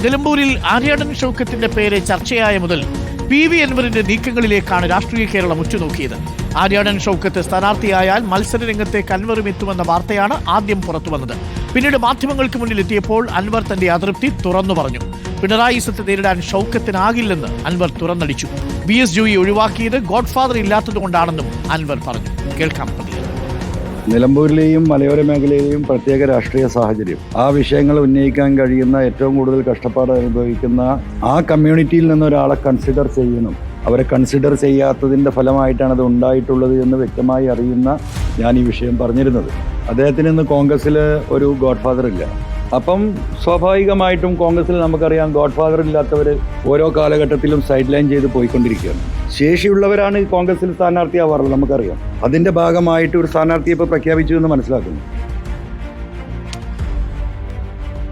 നിലമ്പൂരിൽ ആര്യാടൻ ഷൗക്കത്തിന്റെ പേര് ചർച്ചയായ മുതൽ PV അൻവറിന്റെ നീക്കങ്ങളിലേക്കാണ് രാഷ്ട്രീയ കേരളം ഉറ്റുനോക്കിയത്. ആര്യാടൻ ഷൗക്കത്ത് സ്ഥാനാർത്ഥിയായാൽ മത്സര രംഗത്തേക്ക് അൻവറും എത്തുമെന്ന വാർത്തയാണ് ആദ്യം പുറത്തുവന്നത്. പിന്നീട് മാധ്യമങ്ങൾക്ക് മുന്നിൽ എത്തിയപ്പോൾ അൻവർ തന്റെ അതൃപ്തി തുറന്നു പറഞ്ഞു. പിണറായിസത്തെ നേരിടാൻ ഷൗക്കത്തിനാകില്ലെന്ന് അൻവർ തുറന്നടിച്ചു. VS ജോയി ഒഴിവാക്കിയത് ഗോഡ്ഫാദർ ഇല്ലാത്തതുകൊണ്ടാണെന്നും അൻവർ പറഞ്ഞു. കേൾക്കാം. നിലമ്പൂരിലെയും മലയോര മേഖലയിലെയും പ്രത്യേക രാഷ്ട്രീയ സാഹചര്യം, ആ വിഷയങ്ങൾ ഉന്നയിക്കാൻ കഴിയുന്ന ഏറ്റവും കൂടുതൽ കഷ്ടപ്പാട് അനുഭവിക്കുന്ന ആ കമ്മ്യൂണിറ്റിയിൽ നിന്ന് ഒരാളെ കൺസിഡർ ചെയ്യണം. അവരെ കൺസിഡർ ചെയ്യാത്തതിൻ്റെ ഫലമായിട്ടാണ് അത് ഉണ്ടായിട്ടുള്ളത് എന്ന് വ്യക്തമായി അറിയുന്ന ഞാൻ ഈ വിഷയം പറഞ്ഞിരുന്നത്. അദ്ദേഹത്തിന് ഇന്ന് കോൺഗ്രസ്സിൽ ഒരു ഗോഡ്ഫാദർ ഇല്ല. അപ്പം സ്വാഭാവികമായിട്ടും കോൺഗ്രസ്സിൽ നമുക്കറിയാം, ഗോഡ്ഫാദർ ഇല്ലാത്തവർ ഓരോ കാലഘട്ടത്തിലും സൈഡ് ലൈൻ ചെയ്ത് പോയിക്കൊണ്ടിരിക്കുകയാണ്. ശേഷിയുള്ളവരാണ് കോൺഗ്രസ്സിൽ സ്ഥാനാർത്ഥിയാവാറുള്ളത്, നമുക്കറിയാം. അതിൻ്റെ ഭാഗമായിട്ട് ഒരു സ്ഥാനാർത്ഥിയെ ഇപ്പോൾ പ്രഖ്യാപിച്ചു എന്ന് മനസ്സിലാക്കുന്നു.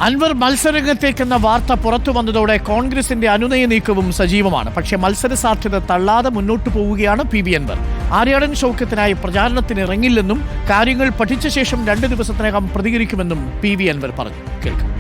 അൻവർ മത്സരരംഗത്തേക്കെന്ന വാർത്ത പുറത്തു വന്നതോടെ കോൺഗ്രസിന്റെ അനുനയ നീക്കവും സജീവമാണ്. പക്ഷേ മത്സര സാധ്യത തള്ളാതെ മുന്നോട്ടു പോവുകയാണ് PV അൻവർ. ആര്യാടൻ ഷൗക്കത്തിനായി പ്രചാരണത്തിന് ഇറങ്ങില്ലെന്നും കാര്യങ്ങൾ പഠിച്ച ശേഷം 2 ദിവസത്തിനകം പ്രതികരിക്കുമെന്നും PV അൻവർ പറഞ്ഞു. കേൾക്കാം.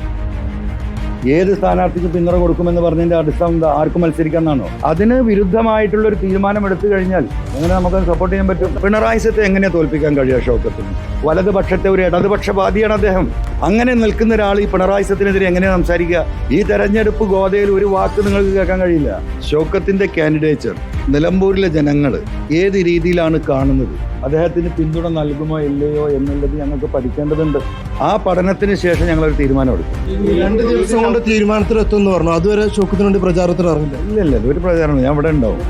ഏത് സ്ഥാനാർത്ഥിക്ക് പിന്തുണ കൊടുക്കുമെന്ന് പറഞ്ഞതിന്റെ അടിസ്ഥാനം എന്താ? ആർക്കും മത്സരിക്കാന്നാണോ? അതിന് വിരുദ്ധമായിട്ടുള്ള ഒരു തീരുമാനം എടുത്തു കഴിഞ്ഞാൽ എങ്ങനെ നമുക്ക് സപ്പോർട്ട് ചെയ്യാൻ പറ്റും? പിണറായിസത്തെ എങ്ങനെ തോൽപ്പിക്കാൻ കഴിയുക ഷൗക്കത്തിന്? വലതുപക്ഷത്തെ ഒരു ഇടതുപക്ഷവാദിയാണ് അദ്ദേഹം. അങ്ങനെ നിൽക്കുന്ന ഒരാൾ ഈ പിണറായിസത്തിനെതിരെ എങ്ങനെയാണ് സംസാരിക്കുക? ഈ തെരഞ്ഞെടുപ്പ് ഗോതയിൽ ഒരു വാക്ക് നിങ്ങൾക്ക് കേൾക്കാൻ കഴിയില്ല. ഷൗക്കത്തിന്റെ കാൻഡിഡേച്ചർ നിലമ്പൂരിലെ ജനങ്ങൾ ഏത് രീതിയിലാണ് കാണുന്നത്, അദ്ദേഹത്തിന് പിന്തുണ നൽകുമോ ഇല്ലയോ എന്നുള്ളത് ഞങ്ങൾക്ക് പഠിക്കേണ്ടതുണ്ട്. ആ പഠനത്തിന് ശേഷം ഞങ്ങളൊരു തീരുമാനം എടുക്കും. 2 ദിവസം കൊണ്ട് തീരുമാനത്തിലെത്തുമെന്ന് പറഞ്ഞു. അതുവരെ ഷൗക്കത്തിന് വേണ്ടി പ്രചാരണത്തിന് ഇറങ്ങില്ല. ഇല്ല, ഒരു പ്രചാരണം ഞാൻ ഇവിടെ ഉണ്ടാവും.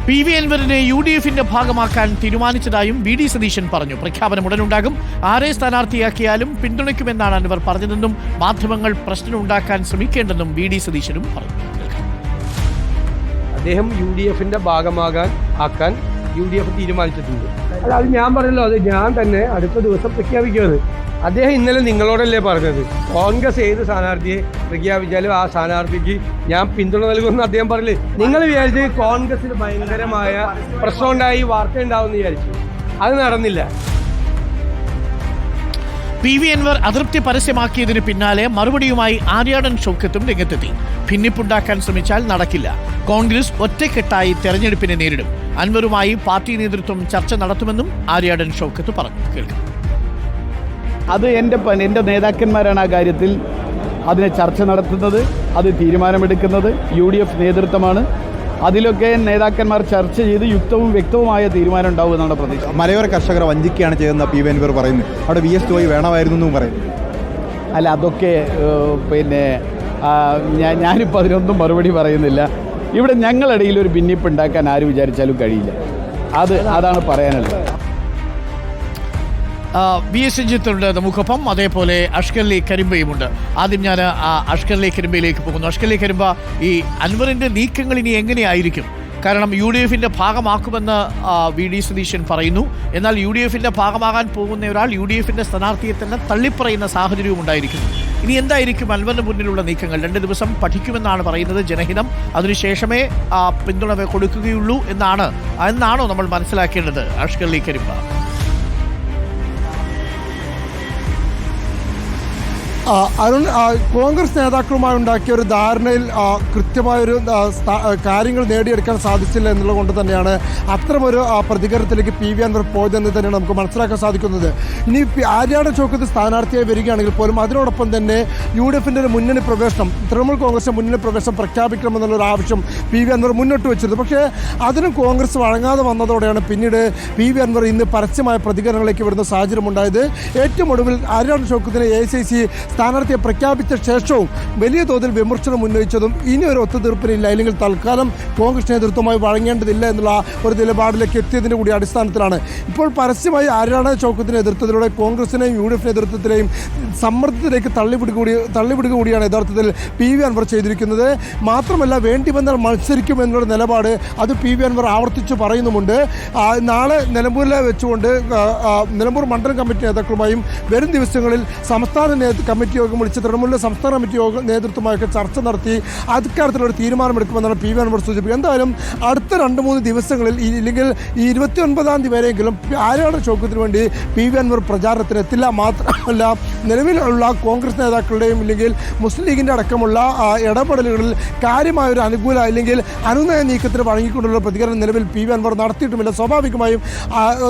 PV അൻവറിനെ UDF-ന്റെ ഭാഗമാക്കാൻ തീരുമാനിച്ചതായും VD സതീശൻ പറഞ്ഞു. പ്രഖ്യാപനം ഉടനുണ്ടാകും. ആരെ സ്ഥാനാർത്ഥിയാക്കിയാലും പിന്തുണയ്ക്കുമെന്നാണ് അൻവർ പറഞ്ഞതെന്നും മാധ്യമങ്ങൾ പ്രശ്നം ഉണ്ടാക്കാൻ ശ്രമിക്കേണ്ടെന്നും VD സതീശനും പറഞ്ഞു. അദ്ദേഹം UDF-ന്റെ ഭാഗമാക്കാൻ UDF തീരുമാനിച്ചിട്ടുണ്ട്. അത് ഞാൻ പറഞ്ഞല്ലോ, അത് ഞാൻ തന്നെ അടുത്ത ദിവസം പ്രഖ്യാപിക്കുന്നത്. അദ്ദേഹം ഇന്നലെ നിങ്ങളോടല്ലേ പറഞ്ഞത്, കോൺഗ്രസ് ഏത് സ്ഥാനാർത്ഥിയെ പ്രഖ്യാപിച്ചാലും ആ സ്ഥാനാർത്ഥിക്ക് ഞാൻ പിന്തുണ നൽകുമെന്ന് അദ്ദേഹം പറഞ്ഞില്ലേ? നിങ്ങൾ വിചാരിച്ച് കോൺഗ്രസിൽ ഭയങ്കരമായ പ്രശ്നം ഉണ്ടായി വാർത്ത ഉണ്ടാവുമെന്ന് വിചാരിച്ചു. അത് നടന്നില്ല. PV അൻവർ അതൃപ്തി പരസ്യമാക്കിയതിന് പിന്നാലെ മറുപടിയുമായി ആര്യാടൻ ഷൗക്കത്തും രംഗത്തെത്തി. ഭിന്നിപ്പുണ്ടാക്കാൻ ശ്രമിച്ചാൽ നടക്കില്ല. കോൺഗ്രസ് ഒറ്റക്കെട്ടായി തെരഞ്ഞെടുപ്പിനെ നേരിടും. അൻവറുമായി പാർട്ടി നേതൃത്വം ചർച്ച നടത്തുമെന്നും ആര്യാടൻ ഷൗക്കത്ത് പറഞ്ഞു. കേൾക്കാം. അത് എൻ്റെ നേതാക്കന്മാരാണ് ആ കാര്യത്തിൽ അതിനെ ചർച്ച നടത്തുന്നത്, അത് തീരുമാനമെടുക്കുന്നത് UDF നേതൃത്വമാണ്. അതിലൊക്കെ നേതാക്കന്മാർ ചർച്ച ചെയ്ത് യുക്തവും വ്യക്തവുമായ തീരുമാനം ഉണ്ടാവും എന്നാണ് പ്രതീക്ഷ. മലയോര കർഷകരെ വഞ്ചിക്കുകയാണ് ചെയ്തെന്ന PV അൻവർ പറയുന്നു. അവിടെ VS ജോയി വേണമായിരുന്നു എന്നും പറയുന്നു. അല്ല, അതൊക്കെ പിന്നെ ഞാനിപ്പോൾ അതിനൊന്നും മറുപടി പറയുന്നില്ല. ഇവിടെ ഞങ്ങളിടയിൽ ഒരു ഭിന്നിപ്പ് ഉണ്ടാക്കാൻ ആര് വിചാരിച്ചാലും കഴിയില്ല. അതാണ് പറയാനുള്ളത്. VS രഞ്ജിത്തുണ്ട് നമുക്കൊപ്പം, അതേപോലെ അഷ്കർലി കരിമ്പയുമുണ്ട്. ആദ്യം ഞാൻ അഷ്കർലി കരിമ്പയിലേക്ക് പോകുന്നു. അഷ്കർലി കരിമ്പ, ഈ അൻവറിന്റെ നീക്കങ്ങൾ ഇനി എങ്ങനെയായിരിക്കും? കാരണം UDF-ന്റെ ഭാഗമാക്കുമെന്ന് VD സതീശൻ പറയുന്നു. എന്നാൽ UDF-ന്റെ ഭാഗമാകാൻ പോകുന്ന ഒരാൾ UDF-ന്റെ സ്ഥാനാർത്ഥിയെ തന്നെ തള്ളിപ്പറയുന്ന സാഹചര്യവും ഉണ്ടായിരിക്കുന്നു. ഇനി എന്തായിരിക്കും അൻവറിന് മുന്നിലുള്ള നീക്കങ്ങൾ? 2 ദിവസം പഠിക്കുമെന്നാണ് പറയുന്നത് ജനഹിതം. അതിനുശേഷമേ പിന്തുണ കൊടുക്കുകയുള്ളൂ എന്നാണോ നമ്മൾ മനസ്സിലാക്കേണ്ടത്? അഷ്കർലി കരിമ്പ. അരുൺ, കോൺഗ്രസ് നേതാക്കളുമായി ഉണ്ടാക്കിയ ഒരു ധാരണയിൽ കൃത്യമായൊരു കാര്യങ്ങൾ നേടിയെടുക്കാൻ സാധിച്ചില്ല എന്നുള്ളത് കൊണ്ട് തന്നെയാണ് അത്തരമൊരു പ്രതികരണത്തിലേക്ക് PV അൻവർ പോയതെന്ന് തന്നെയാണ് നമുക്ക് മനസ്സിലാക്കാൻ സാധിക്കുന്നത്. ഇനി ആര്യാടൻ ഷൗക്കത്ത് സ്ഥാനാർത്ഥിയായി വരികയാണെങ്കിൽ പോലും അതിനോടൊപ്പം തന്നെ UDF-ന്റെ ഒരു മുന്നണി പ്രവേശനം, തൃണമൂൽ കോൺഗ്രസിന്റെ മുന്നണി പ്രവേശനം പ്രഖ്യാപിക്കണമെന്നുള്ളൊരു ആവശ്യം PV അൻവർ മുന്നോട്ട് വെച്ചിരുന്നു. പക്ഷേ അതിനും കോൺഗ്രസ് വഴങ്ങാതെ വന്നതോടെയാണ് പിന്നീട് PV അൻവർ ഇന്ന് പരസ്യമായ പ്രതികരണങ്ങളിലേക്ക് വരുന്ന സാഹചര്യം ഉണ്ടായത്. ഏറ്റവും ഒടുവിൽ ആര്യാടൻ ഷൗക്കത്തിനെ AICC സ്ഥാനാർത്ഥിയെ പ്രഖ്യാപിച്ച ശേഷവും വലിയ തോതിൽ വിമർശനം ഉന്നയിച്ചതും ഇനി ഒരു ഒത്തുതീർപ്പിനില്ല, അല്ലെങ്കിൽ തൽക്കാലം കോൺഗ്രസ് നേതൃത്വമായി വഴങ്ങേണ്ടതില്ല എന്നുള്ള ഒരു നിലപാടിലേക്ക് എത്തിയതിൻ്റെ കൂടി അടിസ്ഥാനത്തിലാണ് ഇപ്പോൾ പരസ്യമായി ആര്യാടൻ ഷൗക്കത്തിൻ്റെ നേതൃത്വത്തിലൂടെ കോൺഗ്രസിനെയും UDF നേതൃത്വത്തിലെയും സമ്മർദ്ദത്തിലേക്ക് തള്ളിവിടുക കൂടിയാണ് യഥാർത്ഥത്തിൽ PV അൻവർ ചെയ്തിരിക്കുന്നത്. മാത്രമല്ല, വേണ്ടി വന്നാൽ മത്സരിക്കുമെന്നുള്ള നിലപാട് അത് PV അൻവർ ആവർത്തിച്ച് പറയുന്നുമുണ്ട്. നാളെ നിലമ്പൂരിലെ വെച്ചുകൊണ്ട് നിലമ്പൂർ മണ്ഡലം കമ്മിറ്റി നേതാക്കളുമായും വരും ദിവസങ്ങളിൽ സംസ്ഥാന കമ്മിറ്റി യോഗം വിളിച്ച് തൃണമൂലിലെ സംസ്ഥാന കമ്മിറ്റി നേതൃത്വമായൊക്കെ ചർച്ച നടത്തി അക്കാര്യത്തിലൊരു തീരുമാനമെടുക്കുമെന്നാണ് പി വി അൻവർ സൂചിപ്പിക്കുന്നത്. എന്തായാലും അടുത്ത 2-3 ദിവസങ്ങളിൽ ഇല്ലെങ്കിൽ ഈ 29-ാം തീയതി വരെയെങ്കിലും ആര്യാടൻ ഷൗക്കത്തിന് വേണ്ടി പി വി അൻവർ പ്രചാരണത്തിന് എത്തില്ല. മാത്രമല്ല നിലവിലുള്ള കോൺഗ്രസ് നേതാക്കളുടെയും ഇല്ലെങ്കിൽ മുസ്ലിം ലീഗിൻ്റെ അടക്കമുള്ള ഇടപെടലുകളിൽ കാര്യമായൊരു അനുകൂല അല്ലെങ്കിൽ അനുനയ നീക്കത്തിന് വഴങ്ങിക്കൊണ്ടുള്ള പ്രതികരണം നിലവിൽ പി വി അൻവർ നടത്തിയിട്ടുമില്ല. സ്വാഭാവികമായും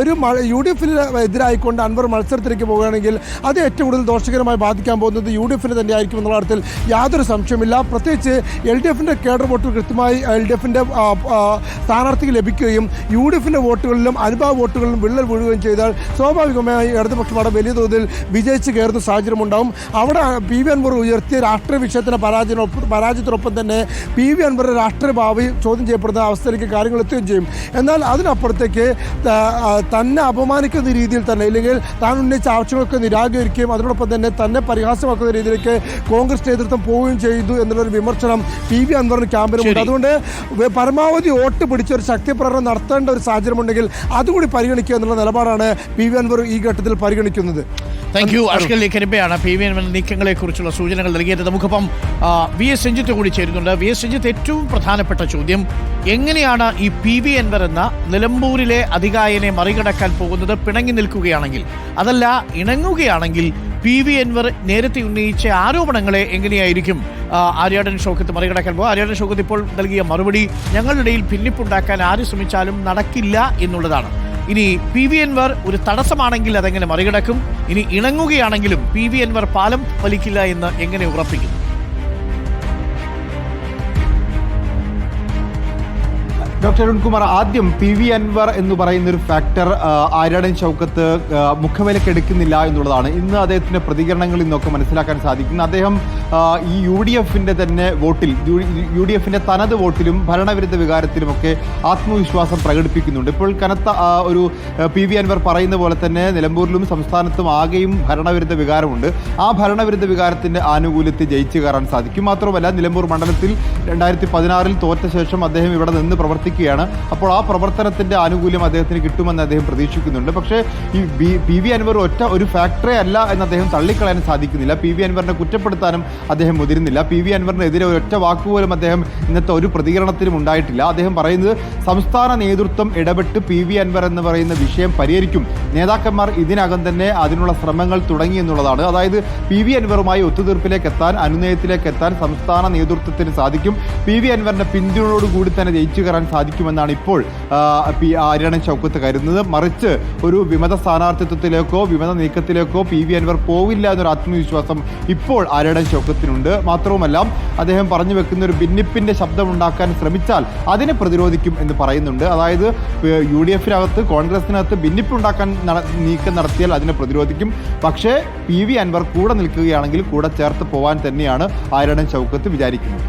ഒരു UDF-ന് എതിരായിക്കൊണ്ട് അൻവർ മത്സരത്തിലേക്ക് പോകുകയാണെങ്കിൽ അത് ഏറ്റവും കൂടുതൽ ദോഷകരമായി ബാധിക്കാൻ പോകുന്നത് UDF-ന് തന്നെ ആയിരിക്കും എന്നുള്ള കാര്യത്തിൽ യാതൊരു സംശയമില്ല. പ്രത്യേകിച്ച് LDF-ന്റെ കേഡർ വോട്ടുകൾ കൃത്യമായി LDF-ന്റെ സ്ഥാനാർത്ഥിക്ക് ലഭിക്കുകയും UDF-ന്റെ വോട്ടുകളിലും അനുഭാവ വോട്ടുകളിലും വിള്ളൽ വീഴുകയും ചെയ്താൽ സ്വാഭാവികമായി ഇടതുപക്ഷം അവിടെ വലിയ തോതിൽ വിജയിച്ച് കയറുന്ന സാഹചര്യമുണ്ടാവും. അവിടെ പി വി അൻവർ ഉയർത്തിയ രാഷ്ട്രീയ വിഷയത്തിൻ്റെ പരാജയത്തിനൊപ്പം തന്നെ പി വി അൻവറുടെ രാഷ്ട്രീയ ഭാവി ചോദ്യം ചെയ്യപ്പെടുന്ന അവസ്ഥയിലേക്ക് കാര്യങ്ങൾ എത്തുകയും ചെയ്യും. എന്നാൽ അതിനപ്പുറത്തേക്ക് തന്നെ അപമാനിക്കുന്ന രീതിയിൽ തന്നെ ഇല്ലെങ്കിൽ താൻ ഉന്നയിച്ച ആവശ്യങ്ങളൊക്കെ നിരാകരിക്കുകയും അതിനോടൊപ്പം തന്നെ തന്നെ പരിഹാസമാക്കുന്ന രീതിയിലേക്ക് കോൺഗ്രസ് നേതൃത്വം പോവുകയും ചെയ്തു എന്നുള്ളൊരു വിമർശനം പി വി അൻവറിന് ക്യാമ്പിലുമുണ്ട്. അതുകൊണ്ട് പരമാവധി വോട്ട് പിടിച്ചൊരു ശക്തിപ്രകടനം നടത്തേണ്ട ഒരു സാഹചര്യമുണ്ടെങ്കിൽ അതുകൂടി പരിഗണിക്കുക എന്നുള്ള നിലപാടാണ് പി വി അൻവർ ഈ ഘട്ടത്തിൽ പരിഗണിക്കുന്നത്. Thank you. അഷ്കൽ കരിമ്പയാണ് പി വി അൻവർ നീക്കങ്ങളെ കുറിച്ചുള്ള സൂചനകൾ നൽകിയത്. നമുക്കിപ്പം വി എസ് രഞ്ജിത്ത് കൂടി ചേരുന്നുണ്ട്. വി എസ് രഞ്ജിത്ത്, ഏറ്റവും പ്രധാനപ്പെട്ട ചോദ്യം, എങ്ങനെയാണ് ഈ പി വി അൻവർ എന്ന നിലമ്പൂരിലെ അധികായനെ മറികടക്കാൻ പോകുന്നത്? പിണങ്ങി നിൽക്കുകയാണെങ്കിൽ, അതല്ല ഇണങ്ങുകയാണെങ്കിൽ പി വി അൻവർ നേരത്തെ ഉന്നയിച്ച ആരോപണങ്ങളെ എങ്ങനെയായിരിക്കും ആര്യാടൻ ഷൗക്കത്ത് മറികടക്കാൻ പോകുക? ആര്യാടൻ ഷൗക്കത്ത് ഇപ്പോൾ നൽകിയ മറുപടി ഞങ്ങളുടെ ഇടയിൽ ഭിന്നിപ്പുണ്ടാക്കാൻ ആര് ശ്രമിച്ചാലും നടക്കില്ല എന്നുള്ളതാണ്. ഇനി പി വി അൻവർ ഒരു തടസ്സമാണെങ്കിൽ അതെങ്ങനെ മറികടക്കും? ഇനി ഇണങ്ങുകയാണെങ്കിലും പി വി അൻവർ പാലം വലിക്കില്ല എന്ന് എങ്ങനെ ഉറപ്പിക്കും? ഡോക്ടർ അരുൺകുമാർ, ആദ്യം പി വി അൻവർ എന്ന് പറയുന്ന ഒരു ഫാക്ടർ ആര്യാടൻ ഷൗക്കത്ത് മുഖവിലക്കെടുക്കുന്നില്ല എന്നുള്ളതാണ് ഇന്ന് അദ്ദേഹത്തിന്റെ പ്രതികരണങ്ങളിൽ നിന്നൊക്കെ മനസ്സിലാക്കാൻ സാധിക്കുന്നത്. അദ്ദേഹം ഈ UDF-ന്റെ തന്നെ വോട്ടിൽ, UDF-ന്റെ തനത് വോട്ടിലും ഭരണവിരുദ്ധ വികാരത്തിലുമൊക്കെ ആത്മവിശ്വാസം പ്രകടിപ്പിക്കുന്നുണ്ട്. ഇപ്പോൾ കനത്ത ഒരു പി വി അൻവർ പറയുന്ന പോലെ തന്നെ നിലമ്പൂരിലും സംസ്ഥാനത്തും ആകെയും ഭരണവിരുദ്ധ വികാരമുണ്ട്. ആ ഭരണവിരുദ്ധ വികാരത്തിന്റെ ആനുകൂല്യത്തിൽ ജയിച്ചു കയറാൻ സാധിക്കും. മാത്രമല്ല നിലമ്പൂർ മണ്ഡലത്തിൽ 2016 തോറ്റ ശേഷം അദ്ദേഹം ഇവിടെ നിന്ന് പ്രവർത്തിക്കുകയാണ്. അപ്പോൾ ആ പ്രവർത്തനത്തിന്റെ ആനുകൂല്യം അദ്ദേഹത്തിന് കിട്ടുമെന്ന് അദ്ദേഹം പ്രതീക്ഷിക്കുന്നുണ്ട്. പക്ഷേ ഈ പി വി അൻവർ ഒരു ഫാക്ടറേ അല്ല എന്ന് അദ്ദേഹം തള്ളിക്കളയാൻ സാധിക്കുന്നില്ല. പി വി അൻവറിനെ കുറ്റപ്പെടുത്താനും അദ്ദേഹം മുതിരുന്നില്ല. പി വി അൻവറിനെതിരെ ഒരൊറ്റ വാക്കുപോലും അദ്ദേഹം ഇന്നത്തെ ഒരു പ്രതികരണത്തിലും ഉണ്ടായിട്ടില്ല. അദ്ദേഹം പറയുന്നത് സംസ്ഥാന നേതൃത്വം ഇടപെട്ട് പി വി അൻവർ എന്ന് പറയുന്ന വിഷയം പരിഹരിക്കും, നേതാക്കന്മാർ ഇതിനകം തന്നെ അതിനുള്ള ശ്രമങ്ങൾ തുടങ്ങി എന്നുള്ളതാണ്. അതായത് പി വി അൻവറുമായി ഒത്തുതീർപ്പിലേക്ക് എത്താൻ, അനുനയത്തിലേക്ക് എത്താൻ സംസ്ഥാന നേതൃത്വത്തിന് സാധിക്കും. പി വി അൻവറിന്റെ പിന്തുണയോടുകൂടി തന്നെ ജയിച്ചു കയറാൻ സാധിക്കുമെന്നാണ് ഇപ്പോൾ ആര്യാടൻ ഷൗക്കത്ത് കരുതുന്നത്. മറിച്ച് ഒരു വിമത സ്ഥാനാർത്ഥിത്വത്തിലേക്കോ വിമത നീക്കത്തിലേക്കോ പി വി അൻവർ പോവില്ല എന്നൊരു ആത്മവിശ്വാസം ഇപ്പോൾ ആര്യാടൻ ഷൗക്കത്തിനുണ്ട്. മാത്രവുമല്ല അദ്ദേഹം പറഞ്ഞു വെക്കുന്ന ഒരു ഭിന്നിപ്പിന്റെ ശബ്ദമുണ്ടാക്കാൻ ശ്രമിച്ചാൽ അതിനെ പ്രതിരോധിക്കും എന്ന് പറയുന്നുണ്ട്. അതായത് UDF-നകത്ത് കോൺഗ്രസിനകത്ത് ഭിന്നിപ്പുണ്ടാക്കാൻ നീക്കം നടത്തിയാൽ അതിനെ പ്രതിരോധിക്കും. പക്ഷേ പി വി അൻവർ കൂടെ നിൽക്കുകയാണെങ്കിൽ കൂടെ ചേർത്ത് പോകാൻ തന്നെയാണ് ആര്യാടൻ ഷൗക്കത്ത് വിചാരിക്കുന്നത്.